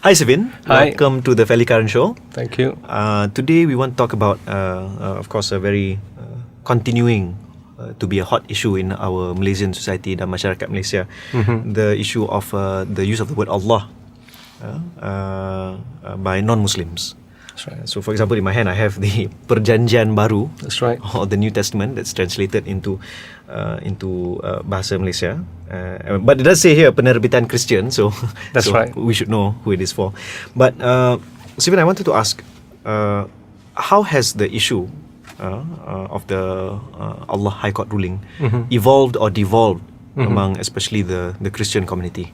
Hi Sivin, Hi. Welcome to the Fairly Current Show. Thank you. Today we want to talk about, of course, a very continuing to be a hot issue in our Malaysian society dan masyarakat Malaysia, the issue of the use of the word Allah by non-Muslims. That's right. So, for example, in my hand I have the Perjanjian Baru. That's right. Or the New Testament that's translated into bahasa Malaysia. But it does say here penerbitan Christian, so That's right. we should know who it is for. But Sivin, I wanted to ask, how has the issue of the Allah High Court ruling evolved or devolved among especially the Christian community?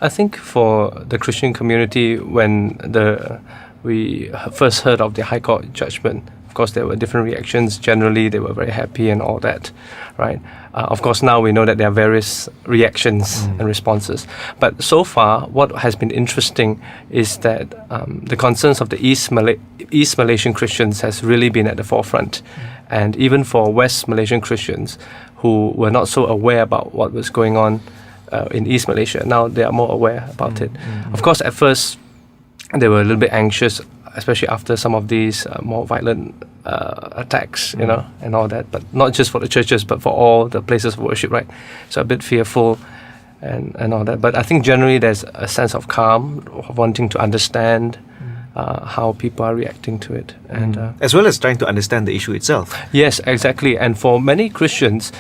I think for the Christian community, when we first heard of the High Court judgment, of course there were different reactions. Generally, they were very happy and all that, right? Of course, now we know that there are various reactions and responses. But so far, what has been interesting is that the concerns of the East Malaysian Christians has really been at the forefront. And even for West Malaysian Christians who were not so aware about what was going on in East Malaysia, now they are more aware about it. Of course, at first, they were a little bit anxious, especially after some of these more violent attacks, and all that. But not just for the churches, but for all the places of worship, right? So a bit fearful and all that. But I think generally there's a sense of calm, of wanting to understand how people are reacting to it. And as well as trying to understand the issue itself. Yes, exactly. And for many Christians,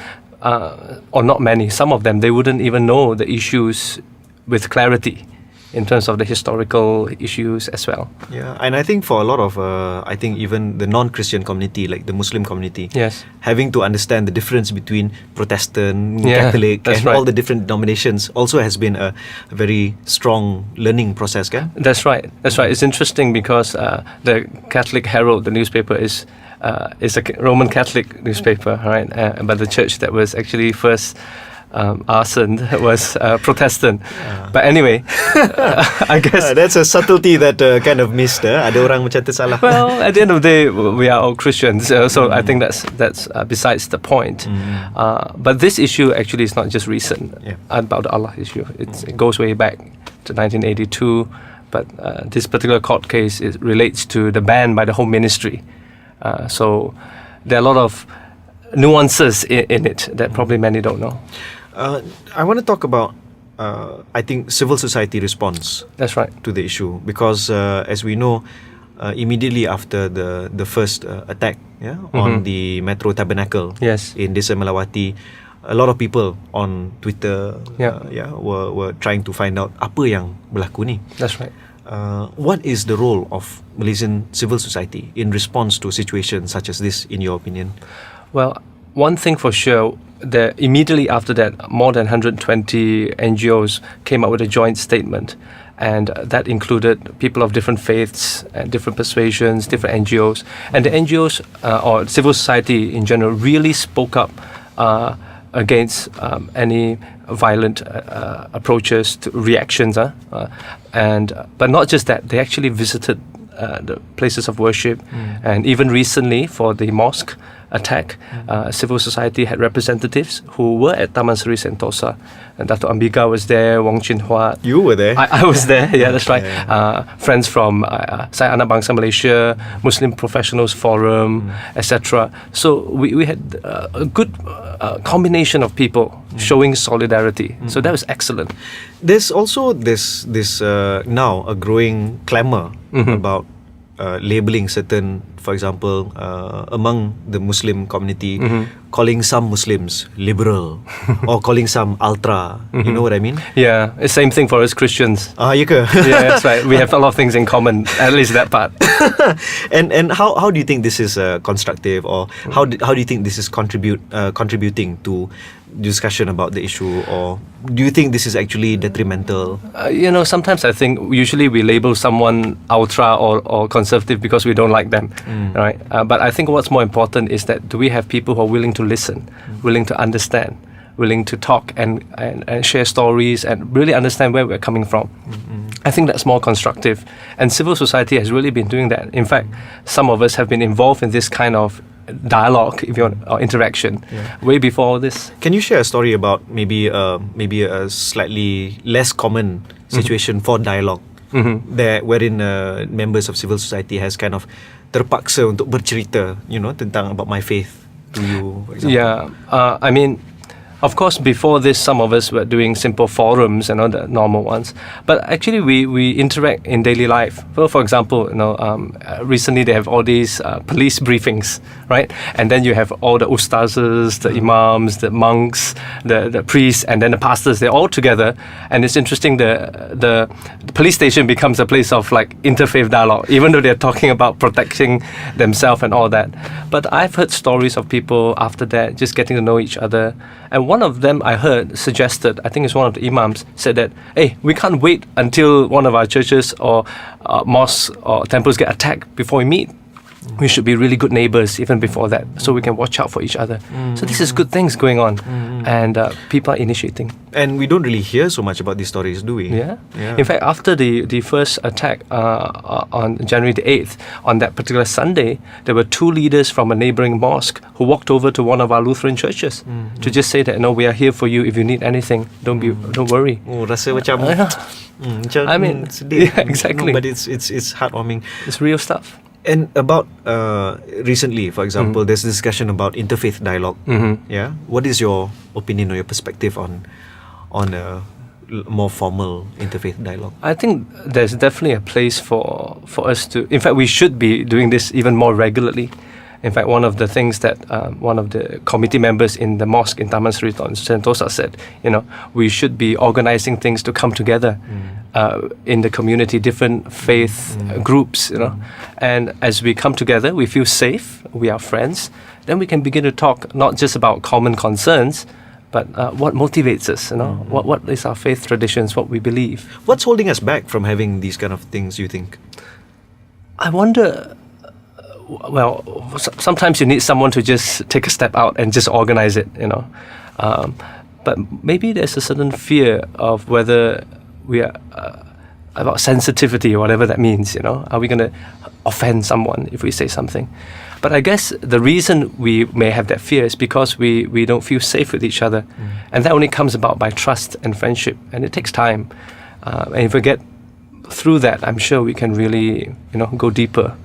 or not many, some of them, they wouldn't even know the issues with clarity in terms of the historical issues as well. Yeah, and I think for a lot of, I think even the non-Christian community, like the Muslim community, yes, having to understand the difference between Protestant, Yeah, Catholic, that's and right. all the different denominations also has been a very strong learning process, kan? That's right. That's right. It's interesting because the Catholic Herald, the newspaper, is a Roman Catholic newspaper, right? But the church that was actually first arson was Protestant. But anyway, I guess that's a subtlety that kind of missed. Ada orang macam tersalah. well, at the end of the day, we are all Christians, so I think that's besides the point. But this issue actually is not just recent about the Allah issue. It goes way back to 1982. But this particular court case relates to the ban by the Home Ministry. So there are a lot of nuances in it that probably many don't know. I want to talk about, I think, civil society response. That's right. To the issue, because as we know, immediately after the first attack on the Metro Tabernacle Yes. in Desa Melawati, a lot of people on Twitter were trying to find out apa yang berlaku ni. That's right. What is the role of Malaysian civil society in response to situations such as this, in your opinion? Well, one thing for sure, that immediately after that, more than 120 NGOs came out with a joint statement, and that included people of different faiths and different persuasions, different NGOs, and the NGOs or civil society in general really spoke up against any violent approaches to reactions, but not just that, they actually visited the places of worship, and even recently for the mosque attack, civil society had representatives who were at Taman Seri Sentosa, and Dato' Ambiga was there, Wong Chin Hua. You were there. I was there, yeah, that's right. Friends from Saya Anak Bangsa Malaysia, Muslim Professionals Forum, etc. So we had a good combination of people showing solidarity. So that was excellent. There's also this now a growing clamour about labeling certain, for example, among the Muslim community, calling some Muslims liberal or calling some ultra. You know what I mean? Yeah, the same thing for us Christians. Ya ke? Yeah, that's right. We have a lot of things in common, at least that part. And how do you think this is constructive, or how do you think this is contributing to discussion about the issue, or do you think this is actually detrimental? Sometimes I think usually we label someone ultra or conservative because we don't like them, right? But I think what's more important is that do we have people who are willing to listen, willing to understand, willing to talk and share stories and really understand where we're coming from. I think that's more constructive, and civil society has really been doing that. In fact, some of us have been involved in this kind of dialogue, if you want, or interaction, way before all this. Can you share a story about maybe a slightly less common situation for dialogue? there wherein members of civil society has kind of terpaksa untuk bercerita, tentang about my faith to you, for example. Yeah, I mean, of course, before this, some of us were doing simple forums, the normal ones. But actually, we interact in daily life. Well, for example, recently they have all these police briefings, right? And then you have all the ustazes, the imams, the monks, the priests, and then the pastors. They're all together, and it's interesting. The police station becomes a place of like interfaith dialogue, even though they're talking about protecting themselves and all that. But I've heard stories of people after that just getting to know each other. And one of them I heard suggested, I think it's one of the imams, said that, hey, we can't wait until one of our churches or mosques or temples get attacked before we meet. We should be really good neighbors even before that, so we can watch out for each other. So this is good things going on, and people are initiating. And we don't really hear so much about these stories, do we? Yeah. In fact, after the first attack on January the 8th, on that particular Sunday, there were 2 leaders from a neighboring mosque who walked over to one of our Lutheran churches to just say that, we are here for you. If you need anything, don't worry. Oh, rasa macam, I mean, sedih. yeah, exactly. No, but it's heartwarming. It's real stuff. And about recently, for example, there's a discussion about interfaith dialogue. Yeah, what is your opinion or your perspective on a more formal interfaith dialogue? I think there's definitely a place for us to. In fact, we should be doing this even more regularly. In fact, one of the things that one of the committee members in the mosque in Taman Sri Sentosa said, we should be organizing things to come together in the community, different faith groups, And as we come together, we feel safe, we are friends, then we can begin to talk not just about common concerns, but what motivates us, what is our faith traditions, what we believe. What's holding us back from having these kind of things, you think? I wonder. Well, sometimes you need someone to just take a step out and just organize it, But maybe there's a certain fear of whether we are about sensitivity or whatever that means, Are we going to offend someone if we say something? But I guess the reason we may have that fear is because we don't feel safe with each other. And that only comes about by trust and friendship. And it takes time. And if we get through that, I'm sure we can really, go deeper.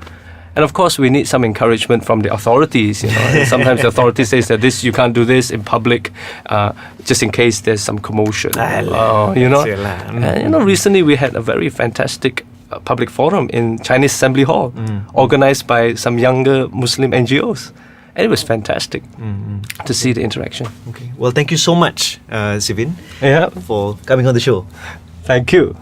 And of course, we need some encouragement from the authorities. And sometimes the authority says that you can't do this in public, just in case there's some commotion. And recently we had a very fantastic public forum in Chinese Assembly Hall, organized by some younger Muslim NGOs. And it was fantastic to see the interaction. Okay. Well, thank you so much, Sivin, Yeah. for coming on the show. Thank you.